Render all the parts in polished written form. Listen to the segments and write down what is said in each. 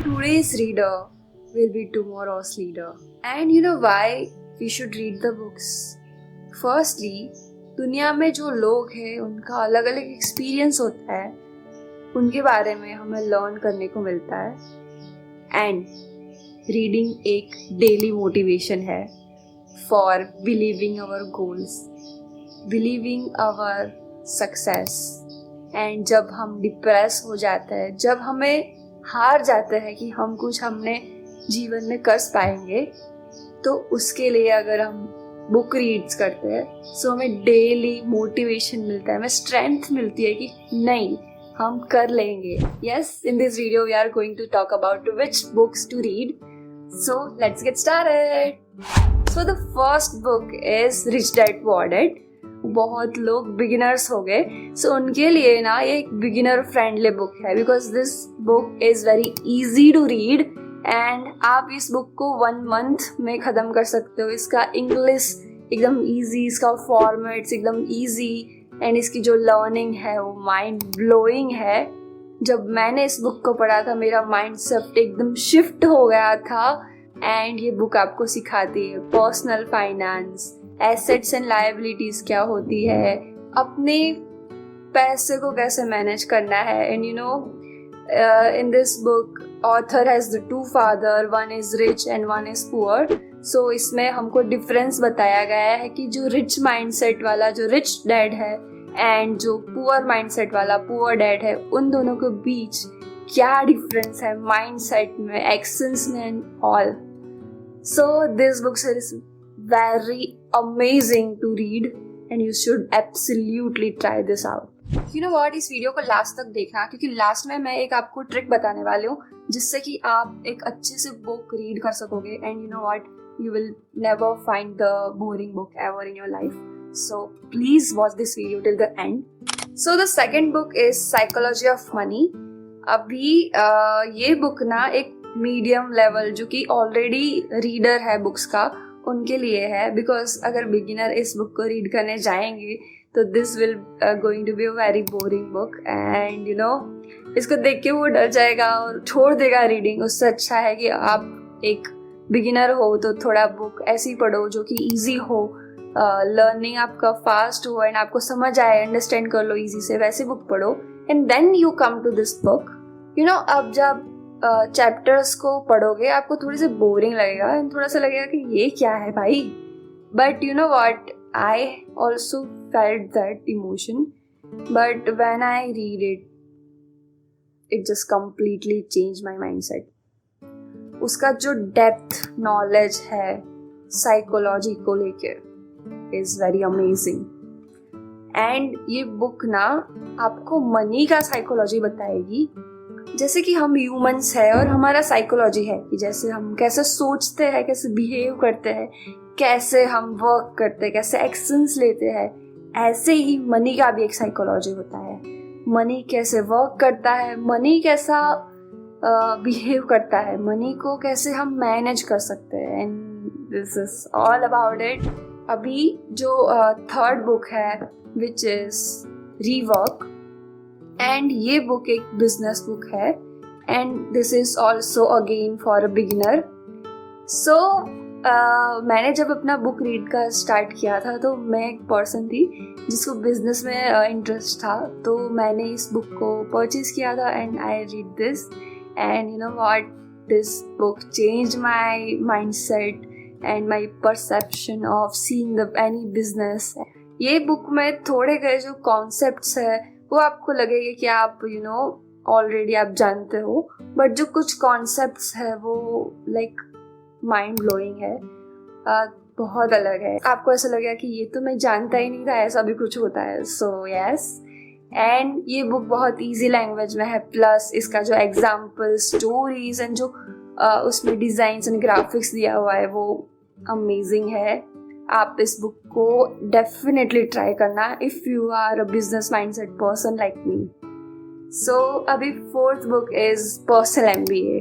Today's reader will be tomorrow's leader. And you know why we should read the books? Firstly, दुनिया में जो लोग हैं उनका अलग अलग एक्सपीरियंस होता है, उनके बारे में हमें लर्न करने को मिलता है. एंड रीडिंग एक डेली मोटिवेशन है for believing our goals, believing our success. And जब हम डिप्रेस हो जाते हैं, जब हमें हार जाते हैं कि हम कुछ हमने जीवन में कर पाएंगे, तो उसके लिए अगर हम बुक रीड्स करते हैं सो हमें डेली मोटिवेशन मिलता है, हमें स्ट्रेंथ मिलती है कि नहीं हम कर लेंगे. Yes, in this video we are going to talk about which books to read. So let's get started. So the first book is rich dad poor dad. बहुत लोग बिगिनर्स हो गए, सो उनके लिए ना ये एक बिगिनर फ्रेंडली बुक है because this book is very easy to read and आप इस बुक को 1 मंथ में ख़त्म कर सकते हो. इसका इंग्लिश एकदम इजी, इसका फॉर्मेट्स एकदम इजी एंड इसकी जो लर्निंग है वो माइंड ब्लोइंग है. जब मैंने इस बुक को पढ़ा था मेरा माइंड सेट एकदम शिफ्ट हो गया था. एंड ये बुक आपको सिखाती है personal finance, assets and liabilities क्या होती है, अपने पैसे को कैसे मैनेज करना है. And you know in this book author has the 2 father, one is rich and one is poor. So इसमें हमको डिफरेंस बताया गया है कि जो रिच माइंडसेट वाला जो रिच डैड है एंड जो पुअर माइंडसेट वाला पुअर डैड है, उन दोनों के बीच क्या डिफरेंस है माइंडसेट में, एक्शंस में and all. So this book is very amazing to read and you should absolutely try this out. You know what, इस वीडियो को लास्ट तक देखना क्योंकि लास्ट में मैं एक आपको ट्रिक बताने वाली हूँ जिससे कि आप एक अच्छे से बुक रीड कर सकोगे. And you know what, you will never find the boring book ever in your life. So please watch this video till the end. So the second book is Psychology of Money. अभी ये book ना एक medium level जो कि already reader है books का उनके लिए है, बिकॉज अगर बिगिनर इस बुक को रीड करने जाएंगे तो this will going to be a very boring book and you know इसको देख के वो डर जाएगा और छोड़ देगा रीडिंग. उससे अच्छा है कि आप एक बिगिनर हो तो थोड़ा बुक ऐसी पढ़ो जो कि ईजी हो, लर्निंग आपका फास्ट हो एंड आपको समझ आए, अंडरस्टैंड कर लो ईजी से, वैसे बुक पढ़ो and then you come to this book. You know अब जब चैप्टर्स को पढ़ोगे आपको थोड़ी सी बोरिंग लगेगा एंड थोड़ा सा लगेगा कि ये क्या है भाई. But you know what, I also felt that emotion, but when I read it just completely change my mind set. उसका जो डेप्थ नॉलेज है साइकोलॉजी को लेके इज वेरी अमेजिंग. एंड ये बुक ना आपको मनी का साइकोलॉजी बताएगी. जैसे कि हम ह्यूमंस है और हमारा साइकोलॉजी है कि जैसे हम कैसे सोचते हैं, कैसे बिहेव करते हैं, कैसे हम वर्क करते हैं, कैसे एक्शंस लेते हैं, ऐसे ही मनी का भी एक साइकोलॉजी होता है. मनी कैसे वर्क करता है, मनी कैसा बिहेव करता है, मनी को कैसे हम मैनेज कर सकते हैं. And this is all about it. अभी जो थर्ड बुक है विच इज रीवर्क, एंड ये बुक एक बिजनेस बुक है and this is also again for a beginner. So मैंने जब अपना बुक रीड का स्टार्ट किया था तो मैं एक पर्सन थी जिसको बिजनेस में इंटरेस्ट था, तो मैंने इस बुक को परचेज किया था and I read this and you know what, this book change my mind set and my perception of seeing the any business. ये बुक में थोड़े गए जो कॉन्सेप्ट्स है वो आपको लगेगा कि आप यू नो ऑलरेडी आप जानते हो, बट जो कुछ कॉन्सेप्ट्स है वो लाइक माइंड ब्लोइंग है, बहुत अलग है. आपको ऐसा लगेगा कि ये तो मैं जानता ही नहीं था, ऐसा भी कुछ होता है. सो यस, एंड ये बुक बहुत इजी लैंग्वेज में है, प्लस इसका जो एग्जाम्पल स्टोरीज एंड जो उसमें डिजाइन्स एंड ग्राफिक्स दिया हुआ है वो अमेजिंग है. आप इस बुक को डेफिनेटली ट्राई करना if you are a business mindset person like me. So अभी fourth book is personal MBA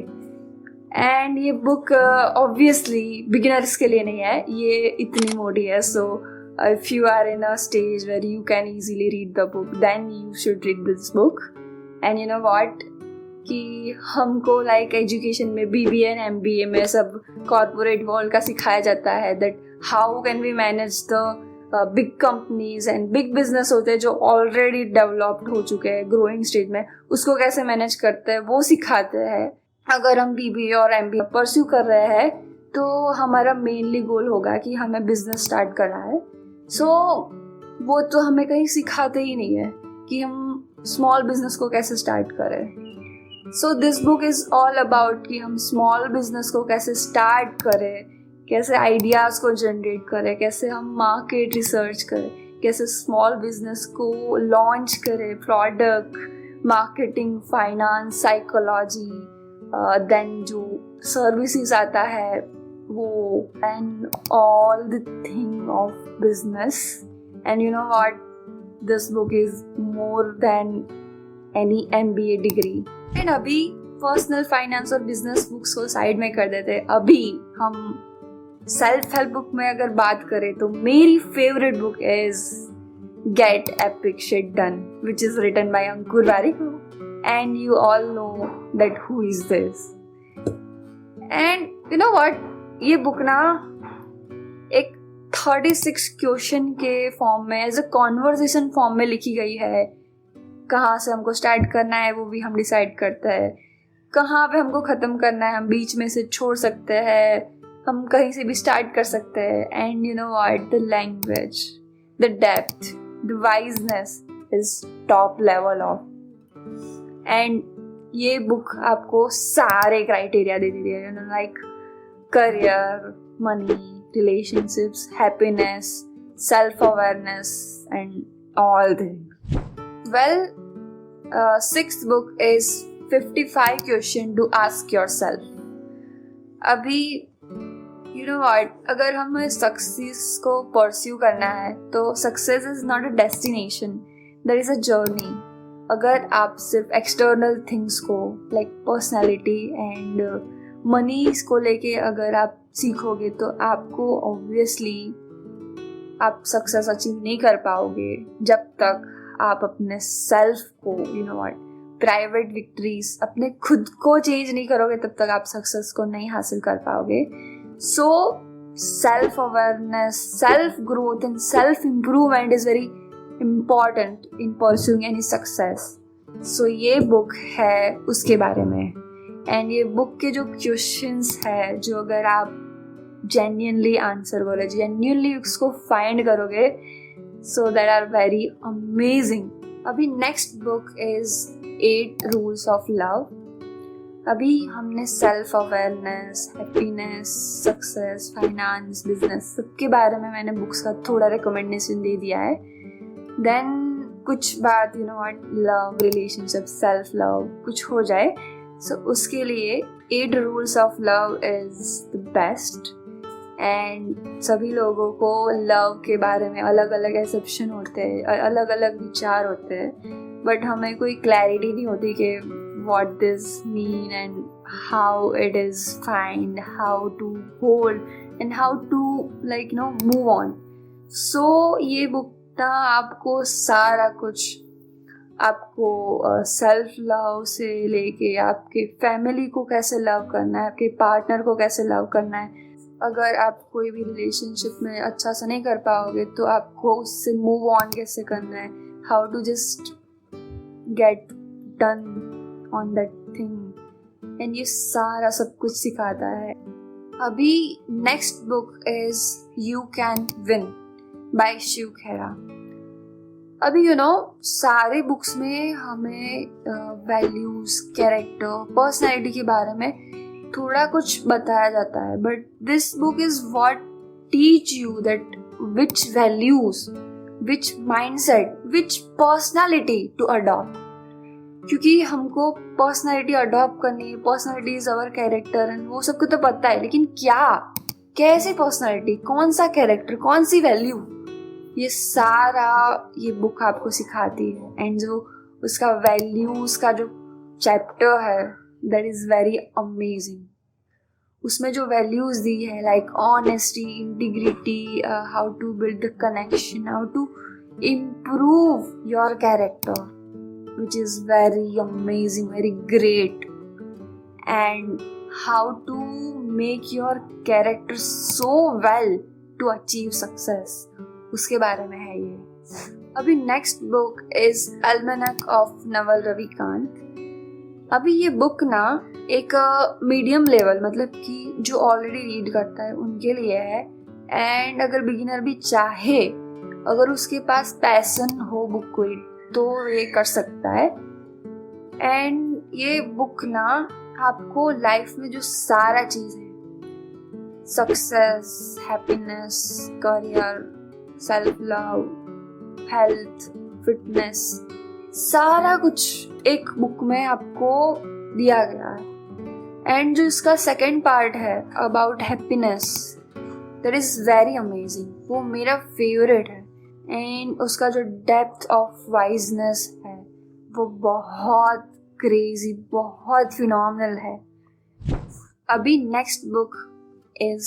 and ये बुक ऑब्वियसली बिगिनर्स के लिए नहीं है, ये इतनी मोटी है. सो if you are in a stage where you can easily read the book, then you should read this book. And you know what, कि हमको लाइक एजुकेशन में BBA एंड MBA में सब कॉर्पोरेट वर्ल्ड का सिखाया जाता है that how can we manage the big companies and big business होते हैं जो ऑलरेडी डेवलप्ड हो चुके हैं ग्रोइंग स्टेज में, उसको कैसे मैनेज करते हैं वो सिखाते हैं. अगर हम BBA और MBA परस्यू कर रहे हैं तो हमारा मेनली गोल होगा कि हमें बिजनेस स्टार्ट करना है. सो वो तो हमें कहीं सिखाते ही नहीं है कि हम स्मॉल बिजनेस को कैसे स्टार्ट करें. So this book is all about कि हम स्मॉल बिजनेस को कैसे स्टार्ट करें, कैसे आइडियाज़ को जनरेट करें, कैसे हम मार्केट रिसर्च करें, कैसे स्मॉल बिजनेस को लॉन्च करें, product, marketing, finance, psychology, then जो सर्विसेज आता है वो, and all the thing of business. And you know what, this book is more than any MBA degree. And अभी पर्सनल फाइनेंस और बिजनेस बुक्स को side में कर देते. अभी हम सेल्फ हेल्प बुक में अगर बात करें तो मेरी favourite book is get epic shit done, which is written by Ankur Warikoo, and you all know that who is this. And you know what, ये बुक ना एक 36 क्वेश्चन के फॉर्म में, एज अ कॉन्वर्सेशन फॉर्म में लिखी गई है. कहाँ से हमको स्टार्ट करना है वो भी हम डिसाइड करते हैं, कहाँ पे हमको ख़त्म करना है हम बीच में से छोड़ सकते हैं, हम कहीं से भी स्टार्ट कर सकते हैं. And you know what, the language, the depth, the वाइजनेस is top level of. And ये बुक आपको सारे क्राइटेरिया दे देती है, you know, like career, money, relationships, happiness, self awareness and all things. Well, sixth book is 55 question to ask yourself. अभी you know what, अगर हमें success को pursue करना है तो success is not a destination, that is a journey. अगर आप सिर्फ एक्सटर्नल थिंग्स को लाइक पर्सनैलिटी एंड मनी को लेके अगर आप सीखोगे तो आपको ऑब्वियसली आप सक्सेस अचीव नहीं कर पाओगे जब तक आप अपने सेल्फ को, you know what, private victories, अपने खुद को चेंज नहीं करोगे तब तक आप सक्सेस को नहीं हासिल कर पाओगे. So self awareness, self growth and self improvement is very important in pursuing any success. So ये बुक है उसके बारे में. एंड ये बुक के जो क्वेश्चंस है, जो अगर आप जेन्युइनली आंसर करोगे, जेन्युइनली उसको फाइंड करोगे, so that are very amazing. अभी next book is 8 rules of love. अभी हमने self awareness, happiness, success, finance, business सबके बारे में मैंने बुक्स का थोड़ा रिकमेंडेशन दे दिया है. देन कुछ बात, you know what, love, relationship, self love कुछ हो जाए. सो उसके लिए 8 rules of love is the best. And सभी लोगों को लव के बारे में अलग अलग एसेप्शन होते हैं, अलग अलग विचार होते हैं, बट हमें कोई क्लैरिटी नहीं होती कि what this mean and how it is find, how to hold and how to like you know move on. So ये बुक ना आपको सारा कुछ, आपको सेल्फ लव से लेके आपके फैमिली को कैसे लव करना है, आपके पार्टनर को कैसे लव करना है. अगर आप कोई भी रिलेशनशिप में अच्छा सा नहीं कर पाओगे तो आपको उससे मूव ऑन कैसे करना है, how to just get done on that thing, and ये सारा सब कुछ सिखाता है. अभी next book is you can win by Shiv Khera. अभी यू नो सारे बुक्स में हमें वैल्यूज, कैरेक्टर, पर्सनैलिटी के बारे में थोड़ा कुछ बताया जाता है, but this book is what teach you that which values, which mindset, which personality to adopt. क्योंकि हमको पर्सनालिटी अडॉप्ट करनी है, personality is our character, and वो सबको तो पता है, लेकिन क्या, कैसी पर्सनालिटी, कौन सा कैरेक्टर, कौन सी वैल्यू, ये सारा ये बुक आपको सिखाती है. एंड जो उसका वैल्यूज का जो चैप्टर है that is very amazing. उसमें जो वैल्यूज दी है like honesty, integrity, how to build the connection, how to improve your character, which is very amazing, very great, and how to make your character so well to achieve success, उसके बारे में है ये. अभी next book is almanack of Naval Ravikant. अभी ये book ना एक मीडियम लेवल, मतलब कि जो ऑलरेडी रीड करता है उनके लिए है, एंड अगर बिगिनर भी चाहे, अगर उसके पास पैशन हो बुक को रीड, तो ये कर सकता है. एंड ये बुक ना आपको लाइफ में जो सारा चीज़ है, success, happiness, career, self love, health, fitness, सारा कुछ एक बुक में आपको दिया गया है. एंड जो इसका सेकंड पार्ट है about happiness, that is very amazing. वो मेरा फेवरेट है. एंड उसका जो डेप्थ ऑफ वाइजनेस है वो बहुत क्रेजी, बहुत फिनोमिनल है. अभी next book is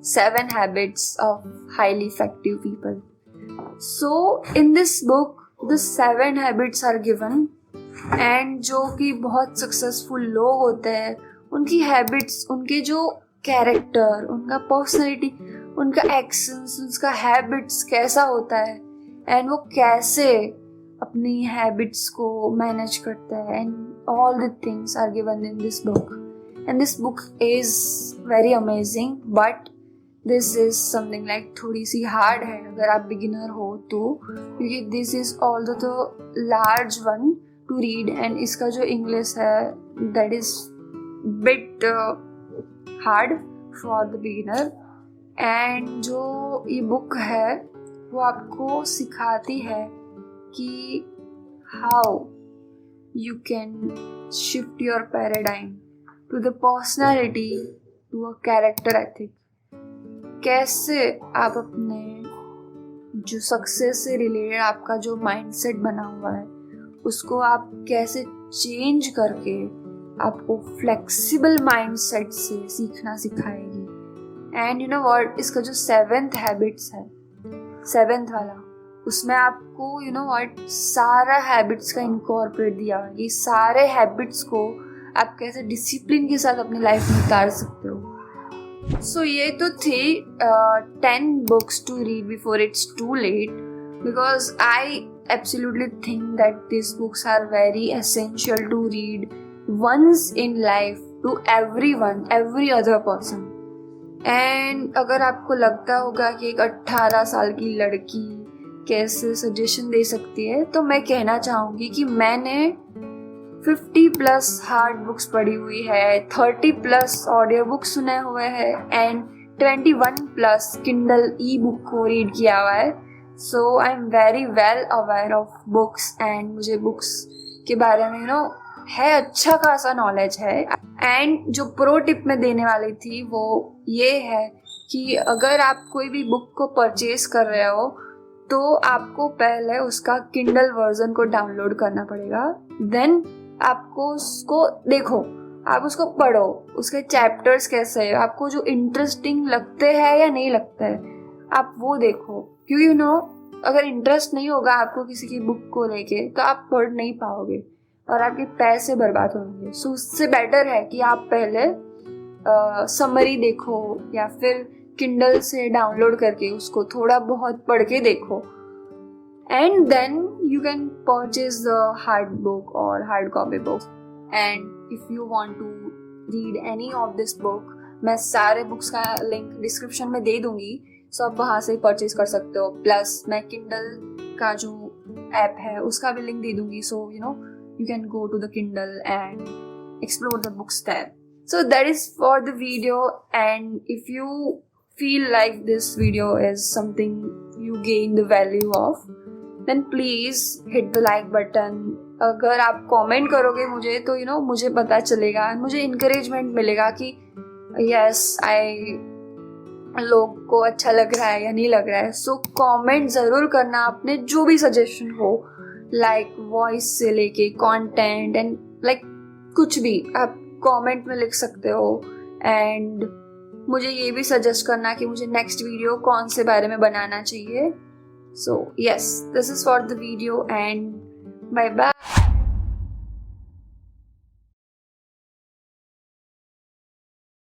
7 habits of highly effective people. So in this book the 7 habits are given, and जो कि बहुत सक्सेसफुल लोग होते हैं उनकी हैबिट्स, उनके जो कैरेक्टर, उनका पर्सनैलिटी, उनका एक्शंस, उनका हैबिट्स कैसा होता है, एंड वो कैसे अपनी हैबिट्स को मैनेज करता है, and all the things are given in this book. And this book is very amazing, but this is something like थोड़ी सी हार्ड है अगर आप बिगिनर हो तो, क्योंकि this is all the large one to read, and इसका जो इंग्लिश है that is bit hard for the beginner. And जो ये बुक है वो आपको सिखाती है कि how you can shift your paradigm to the personality, to a character ethic. कैसे आप अपने जो सक्सेस से रिलेटेड आपका जो माइंडसेट बना हुआ है उसको आप कैसे चेंज करके आपको फ्लेक्सिबल माइंडसेट से सीखना सिखाएगी. एंड यू नो व्हाट, इसका जो 7th हैबिट्स है, 7th वाला, उसमें आपको यू नो व्हाट सारा हैबिट्स का इनकॉर्पोरेट दिया है. ये सारे हैबिट्स को आप कैसे डिसिप्लिन के साथ अपनी लाइफ में उतार सकते हो. सो ये तो थे 10 books to read before it's too late, because I absolutely think that these books are very essential to read once in life to everyone, every other person. And अगर आपको लगता होगा कि एक 18 साल की लड़की कैसे सजेशन दे सकती है, तो मैं कहना चाहूँगी कि मैंने 50+ हार्ड बुक्स पढ़ी हुई है, 30+ ऑडियो बुक्स सुने हुए हैं, एंड 21+ किंडल ई बुक को रीड किया हुआ है. So I am very well aware of books, and मुझे बुक्स के बारे में है अच्छा खासा नॉलेज है. एंड जो प्रो टिप में देने वाली थी वो ये है कि अगर आप कोई भी बुक को परचेज कर रहे हो तो आपको पहले उसका किंडल वर्जन को डाउनलोड करना पड़ेगा. देन आपको उसको देखो, आप उसको पढ़ो, उसके चैप्टर्स कैसे है, आपको जो इंटरेस्टिंग लगते हैं या नहीं लगते हैं आप वो देखो. क्योंकि अगर इंटरेस्ट नहीं होगा आपको किसी की बुक को लेके तो आप पढ़ नहीं पाओगे और आपके पैसे बर्बाद होंगे. सो उससे बेटर है कि आप पहले समरी देखो या फिर किंडल से डाउनलोड करके उसको थोड़ा बहुत पढ़ के देखो, and then you can purchase the hard book और hard copy book. And if you want to read any of this book, मैं सारे बुक्स का लिंक डिस्क्रिप्शन में दे दूंगी, सो आप वहाँ से परचेज कर सकते हो. प्लस मैं किंडल का जो ऐप है उसका भी लिंक दे दूंगी, सो you can go to the Kindle and explore the books there. So that is for the video, and if you feel like this video is something you gain the value of, then please hit the like button. अगर आप comment करोगे मुझे तो मुझे पता चलेगा, मुझे encouragement मिलेगा कि yes लोग को अच्छा लग रहा है या नहीं लग रहा है. So comment ज़रूर करना अपने जो भी suggestion हो, लाइक वॉइस से लेके कंटेंट एंड लाइक कुछ भी आप कमेंट में लिख सकते हो. एंड मुझे ये भी सजेस्ट करना कि मुझे नेक्स्ट वीडियो कौन से बारे में बनाना चाहिए. So yes, this is for the video and bye bye.